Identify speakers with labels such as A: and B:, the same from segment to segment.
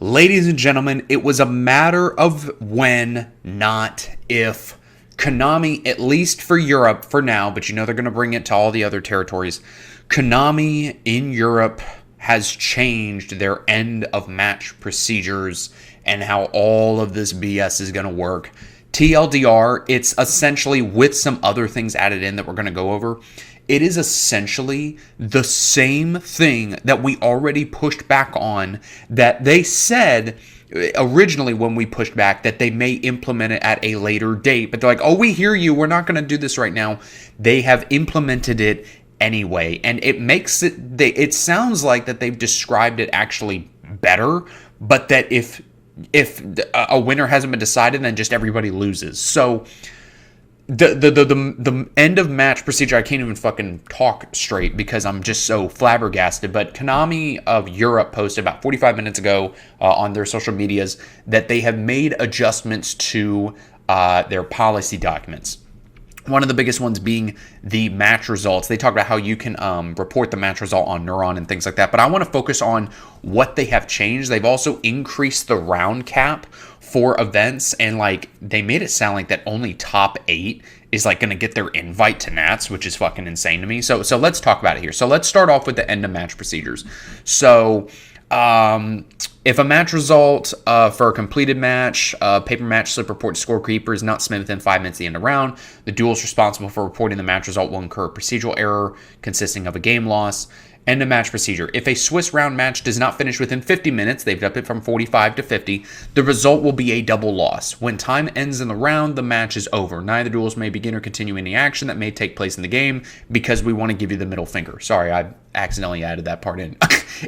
A: Ladies and gentlemen, it was a matter of when, not if. Konami, at least for Europe for now, but you know they're going to bring it to all the other territories. Konami in Europe has changed their end of match procedures and how all of this BS is going to work. TLDR, it's essentially with some other things added in that we're going to go over. It is essentially the same thing that we already pushed back on, that they said originally when we pushed back that they may implement it at a later date. But they're like, oh, we hear you. We're not going to do this right now. They have implemented it anyway. And it makes it sounds like that they've described it actually better, but that if a winner hasn't been decided, then just everybody loses. So the end of match procedure, I can't even fucking talk straight because I'm just so flabbergasted. But Konami of Europe posted about 45 minutes ago on their social medias that they have made adjustments to their policy documents. One of the biggest ones being the match results. They talk about how you can report the match result on Neuron and things like that. But I want to focus on what they have changed. They've also increased the round cap for events, and like they made it sound like that only top 8 is like going to get their invite to Nats, which is fucking insane to me. So let's talk about it here. So let's start off with the end of match procedures. So if a match result for a completed match, paper match slip report to scorekeeper is not submitted within 5 minutes of the end of the round, the duelist responsible for reporting the match result will incur a procedural error consisting of a game loss. End of match procedure. If a Swiss round match does not finish within 50 minutes, they've upped it from 45 to 50, the result will be a double loss. When time ends in the round, the match is over. Neither duels may begin or continue any action that may take place in the game because we want to give you the middle finger. Sorry, I accidentally added that part in.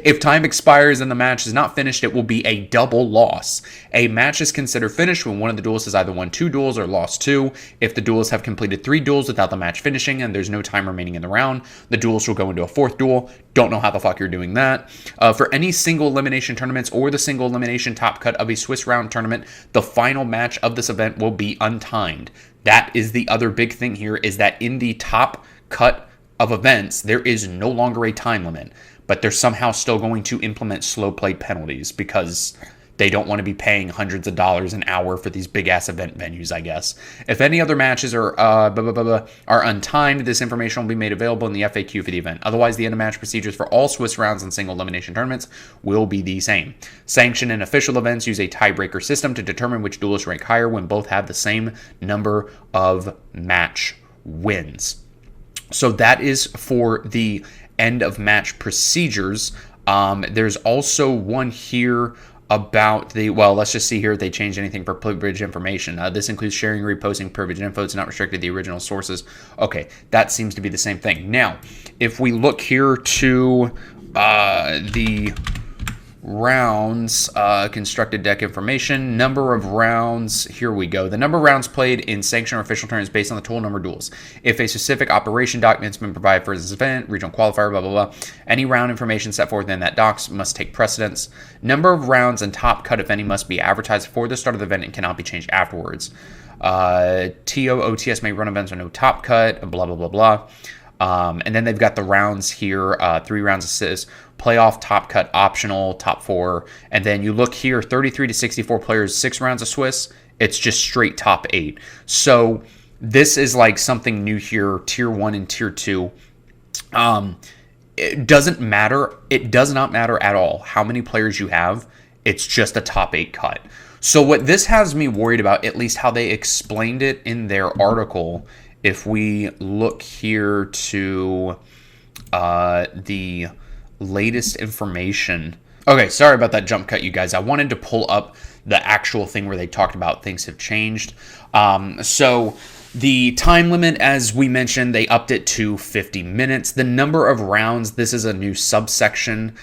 A: If time expires and the match is not finished, it will be a double loss. A match is considered finished when one of the duelists has either won 2 duels or lost 2. If the duelists have completed 3 duels without the match finishing and there's no time remaining in the round, the duelist will go into a 4th duel. Don't know how the fuck you're doing that. For any single elimination tournaments or the single elimination top cut of a Swiss round tournament, the final match of this event will be untimed. That is the other big thing here, is that in the top cut of events, there is no longer a time limit, but they're somehow still going to implement slow play penalties because they don't want to be paying hundreds of dollars an hour for these big ass event venues, I guess. If any other matches are untimed, this information will be made available in the FAQ for the event. Otherwise, the end of match procedures for all Swiss rounds and single elimination tournaments will be the same. Sanctioned and official events use a tiebreaker system to determine which duelists rank higher when both have the same number of match wins. So that is for the end of match procedures. There's also one here about the, well, let's just see here if they changed anything for privileged information. This includes sharing and reposting privileged info. It's not restricted to the original sources. Okay, that seems to be the same thing. Now, if we look here to the rounds, constructed deck information, number of rounds, here we go. The number of rounds played in sanctioned or official tournaments based on the total number of duels. If a specific operation document's been provided for this event, regional qualifier, blah, blah, blah, any round information set forth in that docs must take precedence. Number of rounds and top cut, if any, must be advertised before the start of the event and cannot be changed afterwards. TOOTS may run events with no top cut, blah, blah, blah, blah. And then they've got the rounds here, 3 rounds assists, playoff, top cut, optional, top 4. And then you look here, 33 to 64 players, 6 rounds of Swiss. It's just straight top 8. So this is like something new here, tier 1 and tier 2. It doesn't matter. It does not matter at all how many players you have. It's just a top 8 cut. So what this has me worried about, at least how they explained it in their article, if we look here to the latest information. Okay, sorry about that jump cut, you guys. I wanted to pull up the actual thing where they talked about things have changed. So the time limit, as we mentioned, they upped it to 50 minutes. The number of rounds, this is a new subsection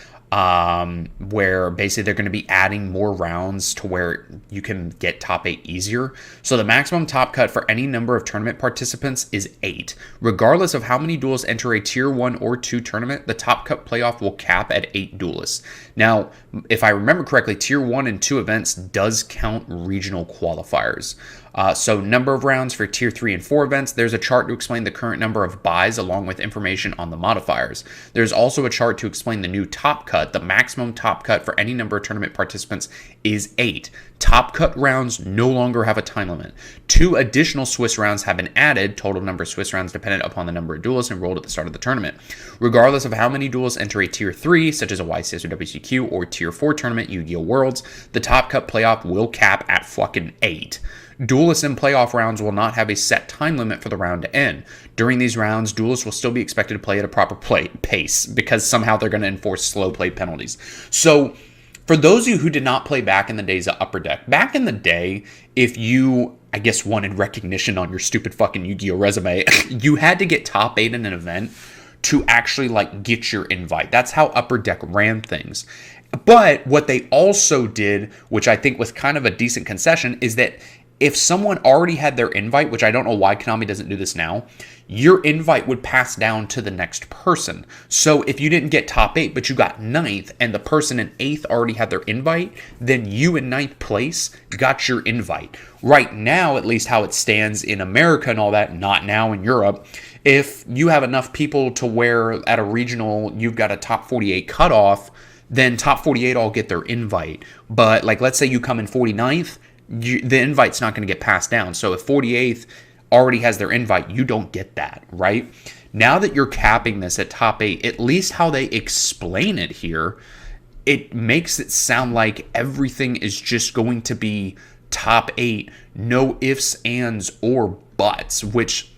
A: where basically they're going to be adding more rounds to where you can get top 8 easier. So the maximum top cut for any number of tournament participants is 8. Regardless of how many duels enter a tier 1 or 2 tournament, the top cut playoff will cap at 8 duelists. Now, if I remember correctly, tier 1 and 2 events does count regional qualifiers. So number of rounds for tier 3 and 4 events. There's a chart to explain the current number of buys along with information on the modifiers. There's also a chart to explain the new top cut. The maximum top cut for any number of tournament participants is 8. Top cut rounds no longer have a time limit. 2 additional Swiss rounds have been added, total number of Swiss rounds dependent upon the number of duelists enrolled at the start of the tournament. Regardless of how many duelists enter a tier 3, such as a YCS or WCQ, or tier 4 tournament, Yu-Gi-Oh! Worlds, the top cut playoff will cap at fucking 8. Duelists in playoff rounds will not have a set time limit for the round to end. During these rounds, duelists will still be expected to play at a proper pace because somehow they're going to enforce slow play penalties. So, for those of you who did not play back in the days of Upper Deck, back in the day, if you, I guess, wanted recognition on your stupid fucking Yu-Gi-Oh! Resume, you had to get top 8 in an event to actually, like, get your invite. That's how Upper Deck ran things. But what they also did, which I think was kind of a decent concession, is that if someone already had their invite, which I don't know why Konami doesn't do this now, your invite would pass down to the next person. So if you didn't get top 8, but you got 9th, and the person in 8th already had their invite, then you in 9th place got your invite. Right now, at least how it stands in America and all that, not now in Europe, if you have enough people to where at a regional you've got a top 48 cutoff, then top 48 all get their invite. But like, let's say you come in 49th, the invite's not going to get passed down. So if 48th already has their invite, you don't get that, right? Now that you're capping this at top 8, at least how they explain it here, it makes it sound like everything is just going to be top 8, no ifs, ands, or buts, which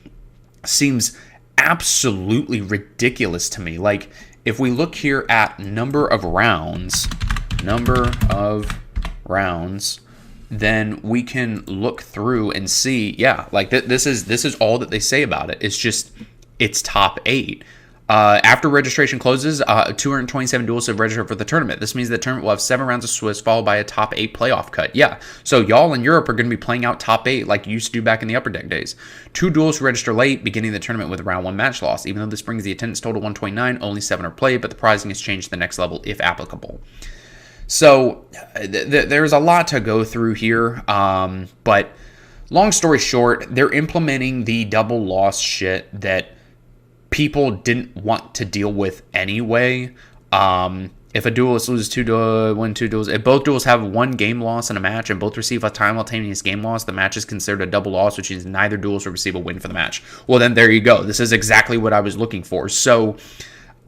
A: seems absolutely ridiculous to me. Like, if we look here at number of rounds, then we can look through and see, yeah, like this is all that they say about it. It's just, it's top 8. After registration closes, 227 duelists have registered for the tournament. This means the tournament will have 7 rounds of Swiss, followed by a top 8 playoff cut. Yeah, so y'all in Europe are going to be playing out top 8 like you used to do back in the Upper Deck days. 2 duelists register late, beginning the tournament with a round 1 match loss. Even though this brings the attendance total 129, only 7 are played, but the prizing is changed to the next level if applicable. So there's a lot to go through here, but long story short, they're implementing the double loss shit that people didn't want to deal with anyway. If a duelist loses 2 duels, if both duels have 1 game loss in a match and both receive a simultaneous game loss, the match is considered a double loss, which means neither duelist will receive a win for the match. Well, then there you go. This is exactly what I was looking for. So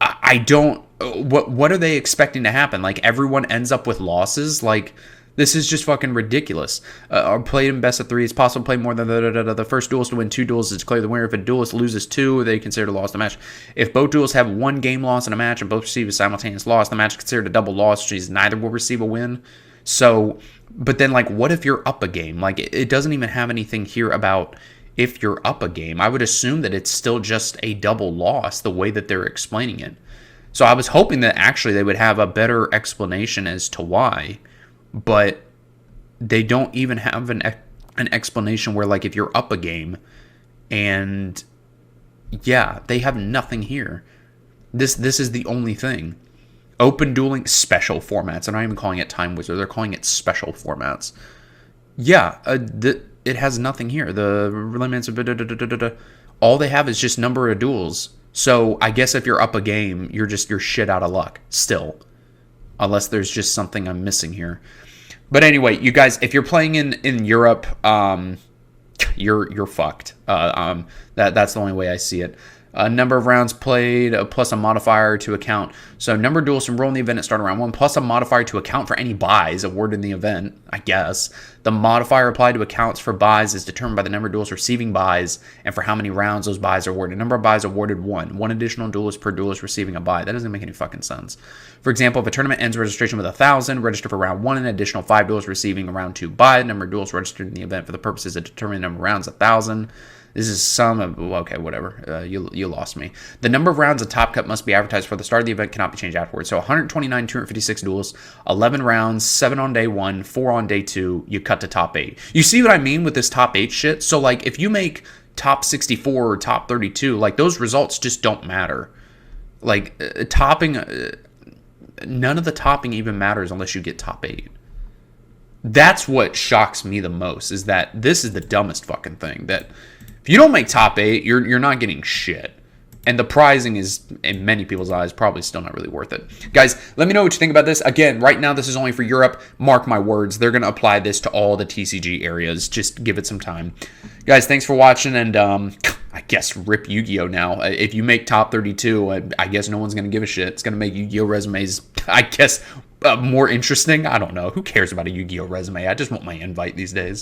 A: I don't. What are they expecting to happen? Like, everyone ends up with losses? Like, this is just fucking ridiculous. Or played in best of 3. It's possible to play more than the first duelist to win 2 duels is declared the winner. If a duelist loses 2, they consider a loss the match. If both duelists have 1 game loss in a match and both receive a simultaneous loss, the match is considered a double loss, which means neither will receive a win. So, but then, like, what if you're up a game? Like, it doesn't even have anything here about if you're up a game. I would assume that it's still just a double loss the way that they're explaining it. So I was hoping that actually they would have a better explanation as to why, but they don't even have an explanation where, like, if you're up a game, and yeah, they have nothing here. This is the only thing. Open dueling special formats. They're not even calling it Time Wizard. They're calling it special formats. Yeah, it has nothing here. The limits, all they have is just number of duels. So I guess if you're up a game, you're shit out of luck still, unless there's just something I'm missing here. But anyway, you guys, if you're playing in Europe, you're fucked. That's the only way I see it. Number of rounds played plus a modifier to account. So number of duels enrolled in the event at start of round 1 plus a modifier to account for any buys awarded in the event, I guess. The modifier applied to accounts for buys is determined by the number of duels receiving buys and for how many rounds those buys are awarded. Number of buys awarded 1. 1 additional duelist per duelist receiving a buy. That doesn't make any fucking sense. For example, if a tournament ends registration with 1,000, register for round 1, an additional 5 duels receiving a round 2 buy. The number of duels registered in the event for the purposes of determining the number of rounds 1,000. This is some of, okay, whatever. You lost me. The number of rounds of Top Cut must be advertised for the start of the event, cannot be changed afterwards. So 129, 256 duels, 11 rounds, 7 on day 1, 4 on day 2, you cut to top 8. You see what I mean with this top 8 shit? So, like, if you make top 64 or top 32, like, those results just don't matter. Like, topping, none of the topping even matters unless you get top 8. That's what shocks me the most, is that this is the dumbest fucking thing. That if you don't make top 8, you're not getting shit. And the prizing is, in many people's eyes, probably still not really worth it. Guys, let me know what you think about this. Again, right now, this is only for Europe. Mark my words. They're going to apply this to all the TCG areas. Just give it some time. Guys, thanks for watching. And I guess rip Yu-Gi-Oh! Now. If you make top 32, I guess no one's going to give a shit. It's going to make Yu-Gi-Oh! Resumes, I guess, more interesting. I don't know. Who cares about a Yu-Gi-Oh! Resume? I just want my invite these days.